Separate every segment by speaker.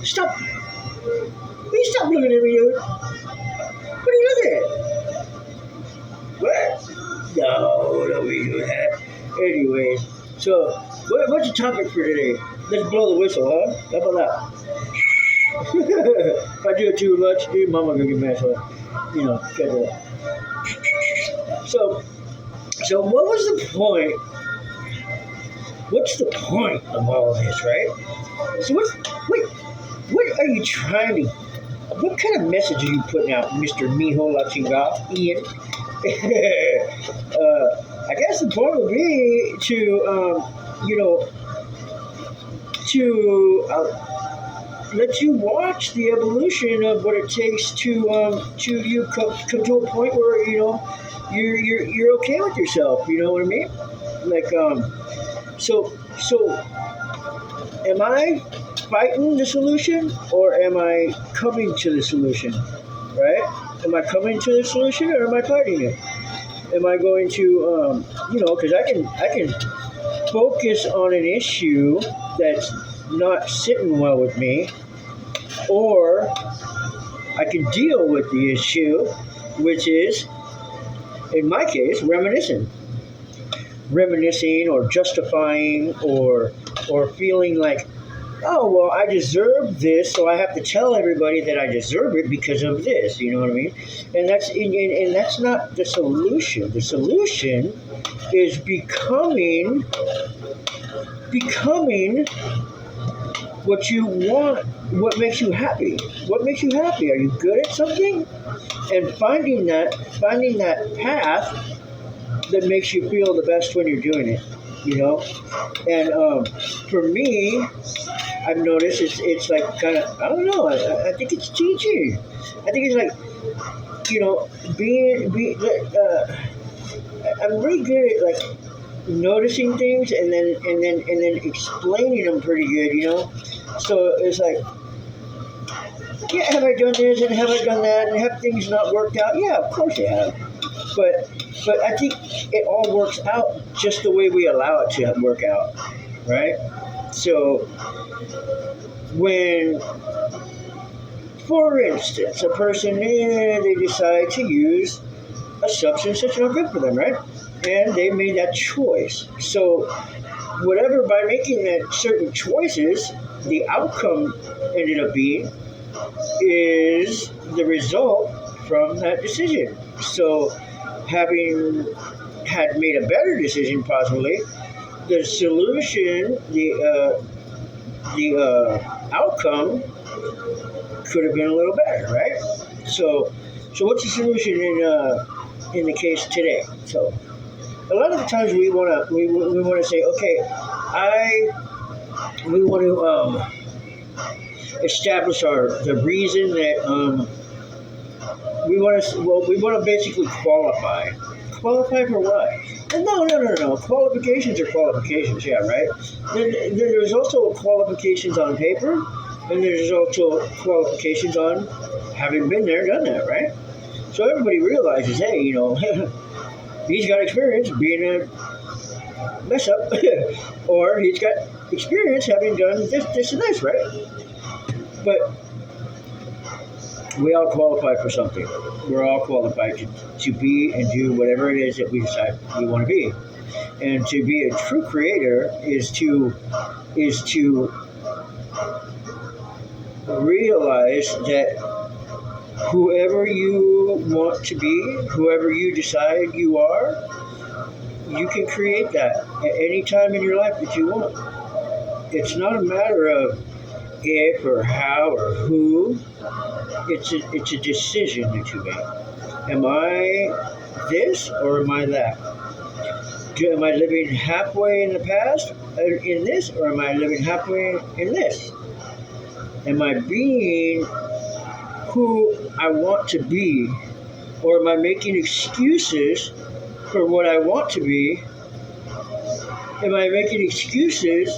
Speaker 1: Stop! Please stop looking at me, dude. What are you looking at? What? No, don't be doing that. Anyways, so what's the topic for today? Let's blow the whistle, huh? How about that? If I do it too much, dude, mama gonna get mad. So, cut that. So what was the point? What's the point of all this, right? So what are you trying to? What kind of message are you putting out, Mister Miho Lachinga, Ian? I guess the point would be to, to let you watch the evolution of what it takes to you come to a point where you're okay with yourself. You know what I mean? Like so am I fighting the solution or am I coming to the solution? Right? Am I coming to the solution or am I fighting it? Am I going to because I can focus on an issue that's not sitting well with me, or I can deal with the issue, which is, in my case, reminiscing or justifying or feeling like, oh well, I deserve this, so I have to tell everybody that I deserve it because of this. You know what I mean? And that's not the solution. The solution is becoming what you want, what makes you happy. What makes you happy? Are you good at something? And finding that path that makes you feel the best when you're doing it. And for me, I've noticed it's like kind of, I don't know. I think it's teaching. I think it's like I'm really good at like noticing things and then explaining them pretty good. So it's like, yeah, have I done this and have I done that and have things not worked out? Yeah, of course they have. But I think it all works out just the way we allow it to work out, right? So when, for instance, a person they decide to use a substance that's not good for them, right? And they made that choice. So by making that certain choices, the outcome ended up being is the result from that decision. So having had made a better decision, possibly, the solution, the outcome could have been a little better, right? So what's the solution in the case today? So a lot of the times we wanna say, okay, we want to establish the reason that we want to basically qualify. Qualify for what? No. Qualifications are qualifications, yeah, right? Then there's also qualifications on paper, and there's also qualifications on having been there, done that, right? So everybody realizes, hey, he's got experience being a mess up, or he's got experience having done this, and this, right? But we all qualify for something. We're all qualified to be and do whatever it is that we decide we want to be. And to be a true creator is to realize that whoever you want to be, whoever you decide you are, you can create that at any time in your life that you want. It's not a matter of if or how or who. It's a decision that you make. Am I this or am I that? Am I living halfway in the past in this, or am I living halfway in this? Am I being who I want to be, or am I making excuses for what I want to be? Am I making excuses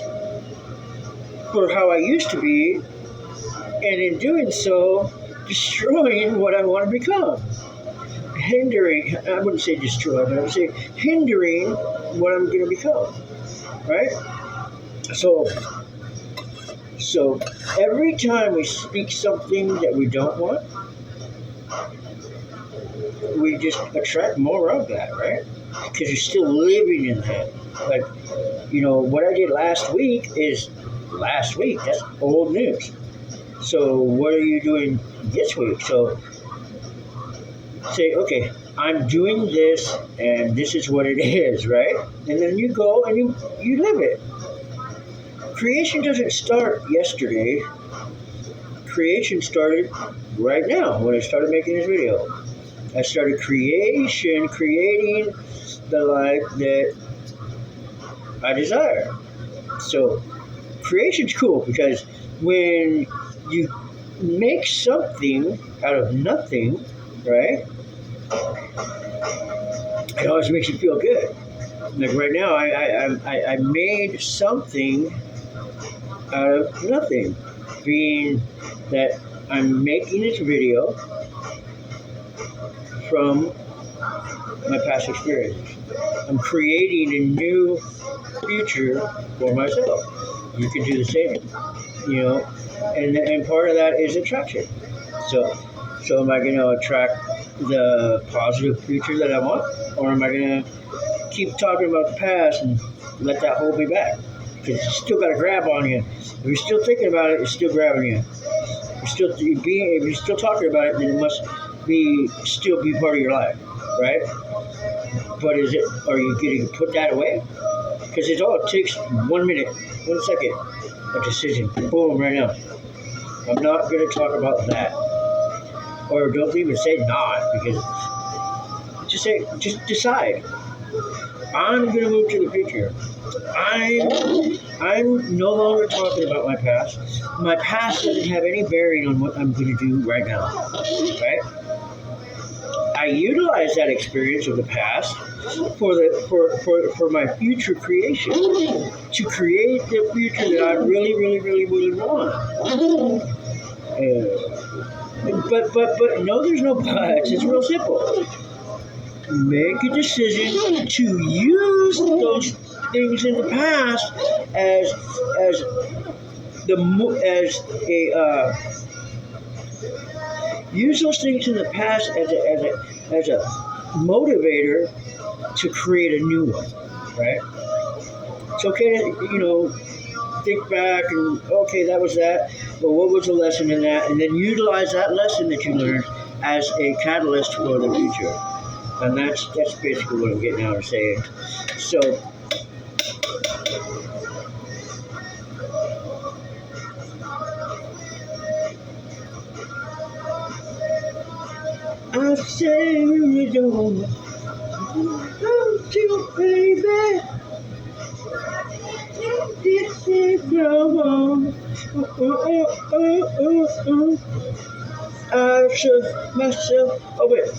Speaker 1: for how I used to be, and in doing so, destroying what I want to become? Hindering, I wouldn't say destroy, but I would say hindering what I'm going to become, right? So So every time we speak something that we don't want, we just attract more of that, right? Because you're still living in that. Like, what I did last week is last week. That's old news. So what are you doing this week? So say, okay, I'm doing this, and this is what it is, right? And then you go and you live it. Creation doesn't start yesterday. Creation started right now when I started making this video. I started creating the life that I desire. So creation's cool because when you make something out of nothing, right? It always makes you feel good. Like right now, I made something out of nothing, being that I'm making this video from my past experience. I'm creating a new future for myself. You can do the same, and part of that is attraction. So am I going to attract the positive future that I want, or am I going to keep talking about the past and let that hold me back? Because it's still got a grab on you. If you're still thinking about it, it's still grabbing you. If you're still talking about it, then it must still be part of your life, right? But are you going to put that away? Because it takes 1 minute, 1 second, a decision. Boom, right now. I'm not going to talk about that. Or don't even say not, because just decide. I'm going to move to the future. I'm no longer talking about my past. My past doesn't have any bearing on what I'm going to do right now, right? I utilize that experience of the past for my future creation, to create the future that I really, really, really, really want. But no, there's no buts. It's real simple. Make a decision to use those things in the past as use those things in the past as a motivator to create a new one, right? It's okay to think back and okay, that was that, but what was the lesson in that, and then utilize that lesson that you learned as a catalyst for the future. And that's basically what I'm getting out of saying. So I say you don't you, baby. This is wrong. I should myself. Oh wait.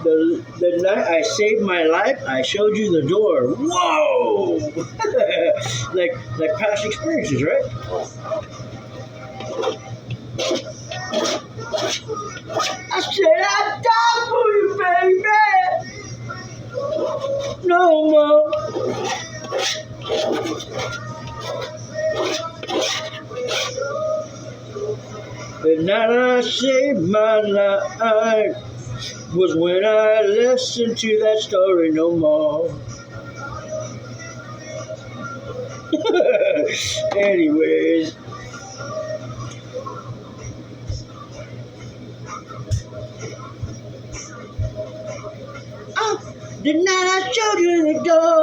Speaker 1: The night I saved my life, I showed you the door. Whoa! like past experiences, right? I said I'd die for you, baby. No more. The night I saved my life was when I listened to that story no more. Anyways. The night I showed you the door.